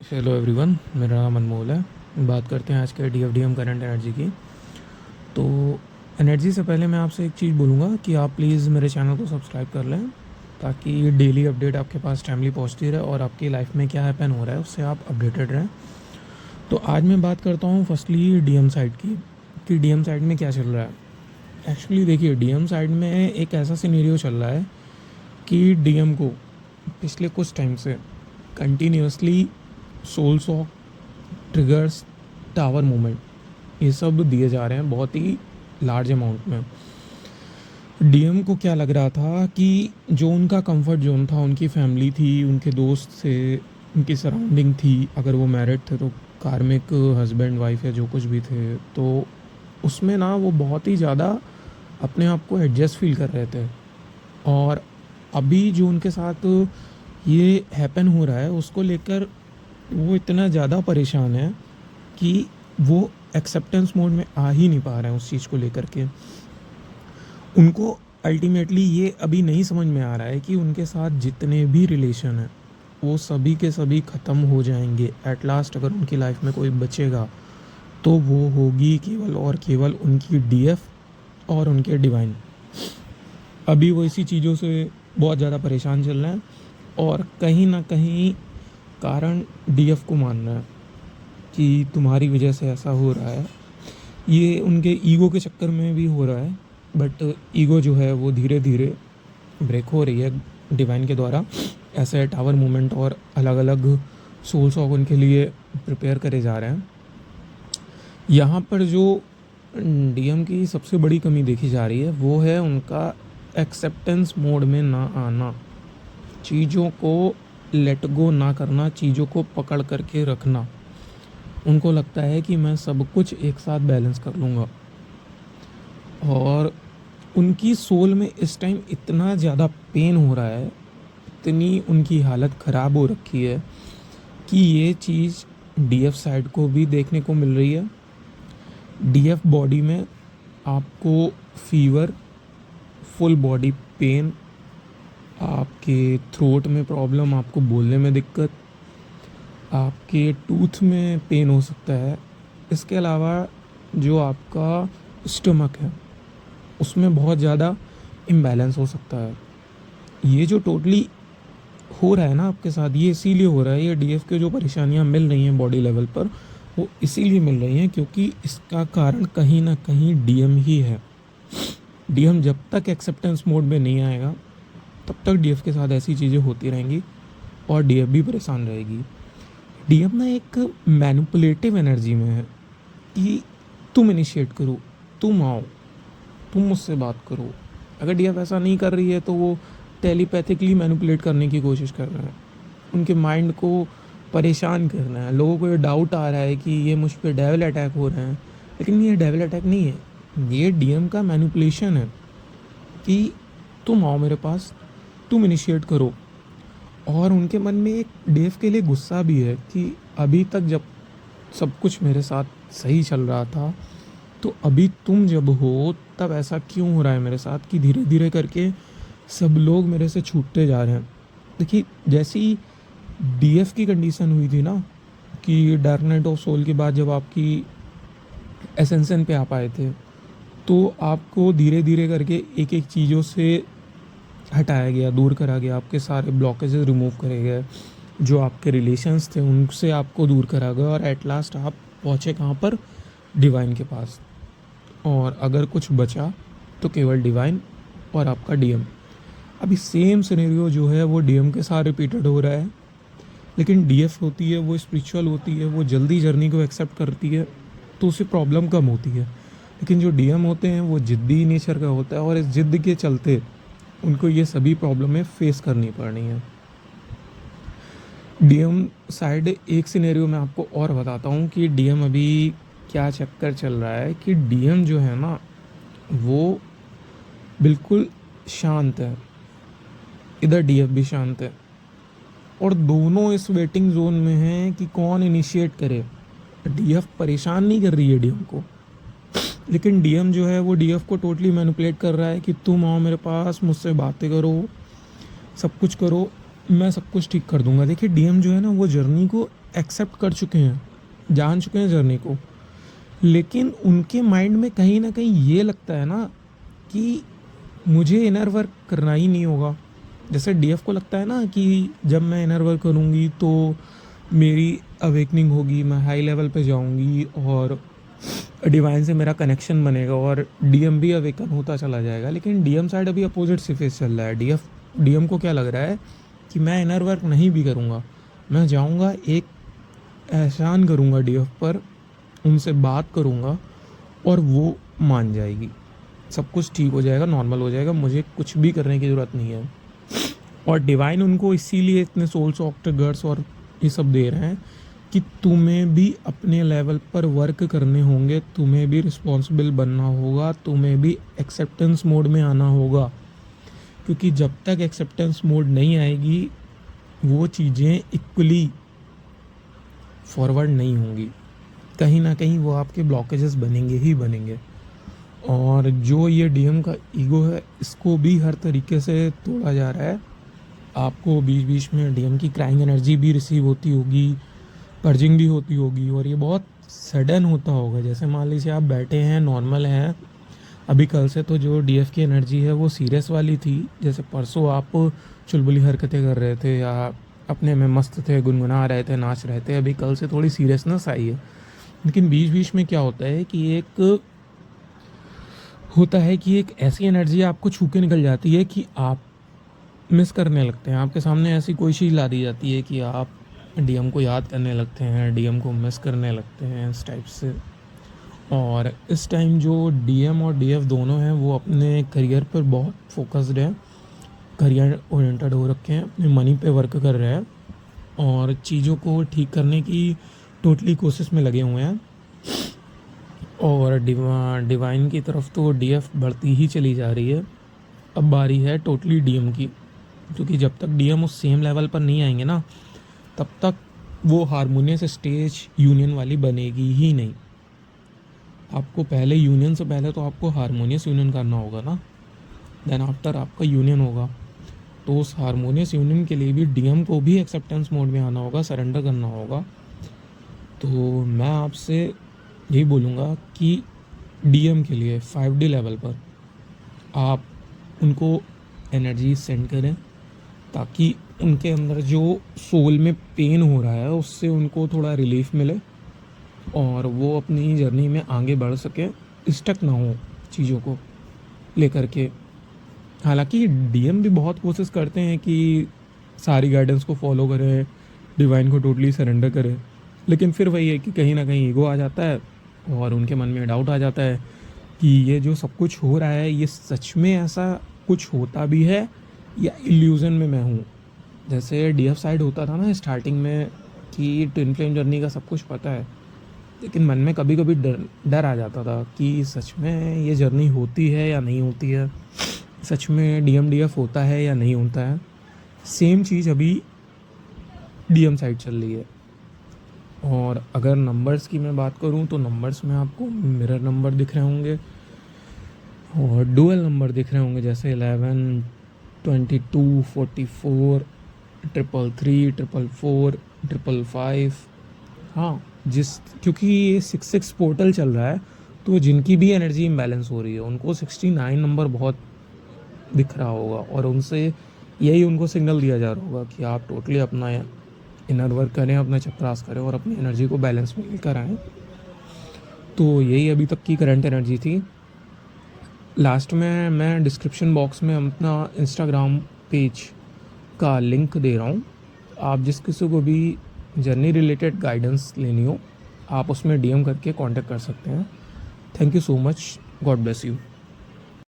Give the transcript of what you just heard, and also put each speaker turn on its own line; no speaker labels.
Hello everyone, मेरा नाम अनमोल है। बात करते हैं आज के डीएफडीएम करंट एनर्जी की। तो एनर्जी से पहले मैं आपसे एक चीज़ बोलूँगा कि आप प्लीज़ मेरे चैनल को सब्सक्राइब कर लें, ताकि डेली अपडेट आपके पास टाइमली पहुँचती रहे और आपकी लाइफ में क्या हैपन हो रहा है उससे आप अपडेटेड रहें। तो आज मैं बात करता हूँ फर्स्टली डीएम साइड की, कि डीएम साइड में क्या चल रहा है। एक्चुअली देखिए, डीएम साइड में एक ऐसा सिनेरियो चल रहा है कि डीएम को पिछले कुछ टाइम से कंटिन्यूसली सोल सॉक, ट्रिगर्स, टावर मूवमेंट ये सब दिए जा रहे हैं बहुत ही लार्ज अमाउंट में। डीएम को क्या लग रहा था कि जो उनका कंफर्ट जोन था, उनकी फैमिली थी, उनके दोस्त थे, उनकी सराउंडिंग थी, अगर वो मैरिड थे तो कार्मिक हस्बैंड वाइफ या जो कुछ भी थे, तो उसमें ना वो बहुत ही ज़्यादा अपने आप को एडजस्ट फील कर रहे थे। और अभी जो उनके साथ ये हैपन हो रहा है उसको लेकर वो इतना ज़्यादा परेशान है कि वो एक्सेप्टेंस मोड में आ ही नहीं पा रहे हैं उस चीज़ को लेकर के। उनको अल्टीमेटली ये अभी नहीं समझ में आ रहा है कि उनके साथ जितने भी रिलेशन हैं वो सभी के सभी ख़त्म हो जाएंगे। एट लास्ट अगर उनकी लाइफ में कोई बचेगा तो वो होगी केवल और केवल उनकी डीएफ और उनके डिवाइन। अभी वो इसी चीज़ों से बहुत ज़्यादा परेशान चल रहे हैं और कहीं ना कहीं कारण डीएफ को मानना है कि तुम्हारी वजह से ऐसा हो रहा है। ये उनके ईगो के चक्कर में भी हो रहा है, बट ईगो जो है वो धीरे धीरे ब्रेक हो रही है डिवाइन के द्वारा। ऐसे टावर मूवमेंट और अलग अलग सोल सॉक उनके लिए प्रिपेयर करे जा रहे हैं। यहाँ पर जो डीएम की सबसे बड़ी कमी देखी जा रही है वो है उनका एक्सेप्टेंस मोड में ना आना, चीज़ों को लेट गो ना करना, चीज़ों को पकड़ करके रखना। उनको लगता है कि मैं सब कुछ एक साथ बैलेंस कर लूँगा, और उनकी सोल में इस टाइम इतना ज़्यादा पेन हो रहा है, इतनी उनकी हालत ख़राब हो रखी है कि ये चीज़ डीएफ साइड को भी देखने को मिल रही है। डीएफ बॉडी में आपको फीवर, फुल बॉडी पेन, आपके थ्रोट में प्रॉब्लम, आपको बोलने में दिक्कत, आपके टूथ में पेन हो सकता है। इसके अलावा जो आपका स्टमक है उसमें बहुत ज़्यादा इम्बैलेंस हो सकता है। ये जो टोटली हो रहा है ना आपके साथ, ये इसीलिए हो रहा है। ये डीएफ के जो परेशानियां मिल रही हैं बॉडी लेवल पर, वो इसीलिए मिल रही हैं क्योंकि इसका कारण कहीं ना कहीं डीएम ही है। डीएम जब तक एक्सेप्टेंस मोड में नहीं आएगा तब तक डीएफ के साथ ऐसी चीज़ें होती रहेंगी और डीएफ भी परेशान रहेगी। डीएम ना एक मैनिपुलेटिव एनर्जी में है कि तुम इनिशिएट करो, तुम आओ, तुम मुझसे बात करो। अगर डीएफ ऐसा नहीं कर रही है तो वो टेलीपैथिकली मैनिपुलेट करने की कोशिश कर रहे हैं, उनके माइंड को परेशान करना है। लोगों को ये डाउट आ रहा है कि ये मुझ पर डेविल अटैक हो रहे हैं, लेकिन ये डेविल अटैक नहीं है, ये डीएम का मैनिपुलेशन है कि तुम आओ मेरे पास, तुम इनिशिएट करो। और उनके मन में एक डीएफ के लिए गुस्सा भी है कि अभी तक जब सब कुछ मेरे साथ सही चल रहा था, तो अभी तुम जब हो तब ऐसा क्यों हो रहा है मेरे साथ कि धीरे धीरे करके सब लोग मेरे से छूटते जा रहे हैं। देखिए, जैसी डीएफ की कंडीशन हुई थी ना कि डार्क नाइट ऑफ सोल के बाद जब आपकी एसेंशन पे आप आए थे, तो आपको धीरे धीरे करके एक एक चीज़ों से हटाया गया, दूर करा गया, आपके सारे ब्लॉकेजेस रिमूव करे गए, जो आपके रिलेशंस थे उनसे आपको दूर करा गया, और एट लास्ट आप पहुँचे कहाँ पर? डिवाइन के पास। और अगर कुछ बचा तो केवल डिवाइन और आपका डीएम। अभी सेम सिनेरियो जो है वो डीएम के साथ रिपीटेड हो रहा है, लेकिन डीएफ होती है वो स्पिरिचुअल होती है, वो जल्दी जर्नी को एक्सेप्ट करती है तो उसे प्रॉब्लम कम होती है। लेकिन जो डीएम होते हैं वो ज़िद्दी नेचर का होता है, और इस ज़िद के चलते उनको ये सभी प्रॉब्लमें फेस करनी पड़नी है। डीएम साइड एक सिनेरियो में आपको और बताता हूँ कि डीएम अभी क्या चक्कर चल रहा है, कि डीएम जो है ना वो बिल्कुल शांत है, इधर डीएफ भी शांत है, और दोनों इस वेटिंग जोन में हैं कि कौन इनिशिएट करे। डीएफ परेशान नहीं कर रही है डीएम को, लेकिन डीएम जो है वो डीएफ को टोटली मैनिपुलेट कर रहा है कि तुम आओ मेरे पास, मुझसे बातें करो, सब कुछ करो, मैं सब कुछ ठीक कर दूंगा। देखिए, डीएम जो है ना वो जर्नी को एक्सेप्ट कर चुके हैं, जान चुके हैं जर्नी को, लेकिन उनके माइंड में कहीं ना कहीं ये लगता है ना कि मुझे इनर वर्क करना ही नहीं होगा। जैसे डीएफ को लगता है ना कि जब मैं इनर वर्क करूँगी तो मेरी अवेकनिंग होगी, मैं हाई लेवल पे जाऊँगी और डिवाइन से मेरा कनेक्शन बनेगा और डीएम भी अवेकन होता चला जाएगा। लेकिन डीएम साइड अभी अपोजिट से फेस चल रहा है। डीएम को क्या लग रहा है कि मैं इनर वर्क नहीं भी करूँगा, मैं जाऊँगा एक एहसान करूँगा डीएफ पर, उनसे बात करूँगा और वो मान जाएगी, सब कुछ ठीक हो जाएगा, नॉर्मल हो जाएगा, मुझे कुछ भी करने की ज़रूरत नहीं है। और डिवाइन उनको इसीलिए इतने सोल सॉफ्ट गर्स और ये सब दे रहे हैं कि तुम्हें भी अपने लेवल पर वर्क करने होंगे, तुम्हें भी रिस्पॉन्सिबल बनना होगा, तुम्हें भी एक्सेप्टेंस मोड में आना होगा। क्योंकि जब तक एक्सेप्टेंस मोड नहीं आएगी वो चीज़ें इक्वली फॉरवर्ड नहीं होंगी, कहीं ना कहीं वो आपके ब्लॉकेजेस बनेंगे ही बनेंगे। और जो ये डीएम का ईगो है इसको भी हर तरीके से तोड़ा जा रहा है। आपको बीच बीच में डीएम की क्राइंग एनर्जी भी रिसीव होती होगी, पर्जिंग भी होती होगी, और ये बहुत सडन होता होगा। जैसे मान लीजिए आप बैठे हैं, नॉर्मल हैं, अभी कल से तो जो डीएफ की एनर्जी है वो सीरियस वाली थी। जैसे परसों आप चुलबुली हरकतें कर रहे थे या अपने में मस्त थे, गुनगुना रहे थे, नाच रहे थे, अभी कल से थोड़ी सीरियसनेस आई है। लेकिन बीच बीच में क्या होता है कि एक ऐसी एनर्जी आपको छू के निकल जाती है कि आप मिस करने लगते हैं। आपके सामने ऐसी कोई चीज़ ला दी जाती है कि आप डीएम को याद करने लगते हैं, डीएम को मिस करने लगते हैं, इस टाइप से। और इस टाइम जो डीएम और डीएफ दोनों हैं वो अपने करियर पर बहुत फोकस्ड है, करियर ओरिएंटेड हो रखे हैं, अपने मनी पे वर्क कर रहे हैं और चीज़ों को ठीक करने की टोटली कोशिश में लगे हुए हैं। और डिवाइन की तरफ तो डीएफ बढ़ती ही चली जा रही है। अब बारी है टोटली डीएम की, क्योंकि जब तक डीएम उस सेम लेवल पर नहीं आएंगे ना तब तक वो हारमोनियस स्टेज यूनियन वाली बनेगी ही नहीं। आपको पहले यूनियन से पहले तो आपको हारमोनियस यूनियन करना होगा ना, देन आफ्टर आपका यूनियन होगा। तो उस हारमोनियस यूनियन के लिए भी डीएम को भी एक्सेप्टेंस मोड में आना होगा, सरेंडर करना होगा। तो मैं आपसे यही बोलूँगा कि डीएम के लिए 5D लेवल पर आप उनको एनर्जी सेंड करें ताकि उनके अंदर जो सोल में पेन हो रहा है उससे उनको थोड़ा रिलीफ मिले और वो अपनी जर्नी में आगे बढ़ सके, स्टक ना हो चीज़ों को लेकर के। हालांकि डीएम भी बहुत कोशिश करते हैं कि सारी गाइडेंस को फॉलो करें, डिवाइन को टोटली सरेंडर करें, लेकिन फिर वही है कि कहीं ना कहीं ईगो आ जाता है और उनके मन में डाउट आ जाता है कि ये जो सब कुछ हो रहा है ये सच में ऐसा कुछ होता भी है या इल्यूज़न में मैं हूँ। जैसे डीएफ साइड होता था ना स्टार्टिंग में कि ट्विन फ्लेम जर्नी का सब कुछ पता है, लेकिन मन में कभी कभी डर आ जाता था कि सच में ये जर्नी होती है या नहीं होती है, सच में डीएम डीएफ होता है या नहीं होता है। सेम चीज़ अभी डीएम साइड चल रही है। और अगर नंबर्स की मैं बात करूं तो नंबर्स में आपको मिरर नंबर दिख रहे होंगे और डुअल नंबर दिख रहे होंगे, जैसे 11, 22, 44, 333, 444, 555। हाँ, क्योंकि ये 6 पोर्टल चल रहा है तो जिनकी भी एनर्जी इम्बैलेंस हो रही है उनको 69 नंबर बहुत दिख रहा होगा और उनसे यही उनको सिग्नल दिया जा रहा होगा कि आप टोटली अपना इनर वर्क करें, अपना चक्रास करें और अपनी एनर्जी को बैलेंस में लेकर आएँ। तो यही अभी तक की करंट एनर्जी थी। लास्ट में मैं डिस्क्रिप्शन बॉक्स में अपना इंस्टाग्राम पेज का लिंक दे रहा हूँ। आप जिस किसी को भी जर्नी रिलेटेड गाइडेंस लेनी हो आप उसमें डीएम करके कांटेक्ट कर सकते हैं। Thank you so much, God bless you.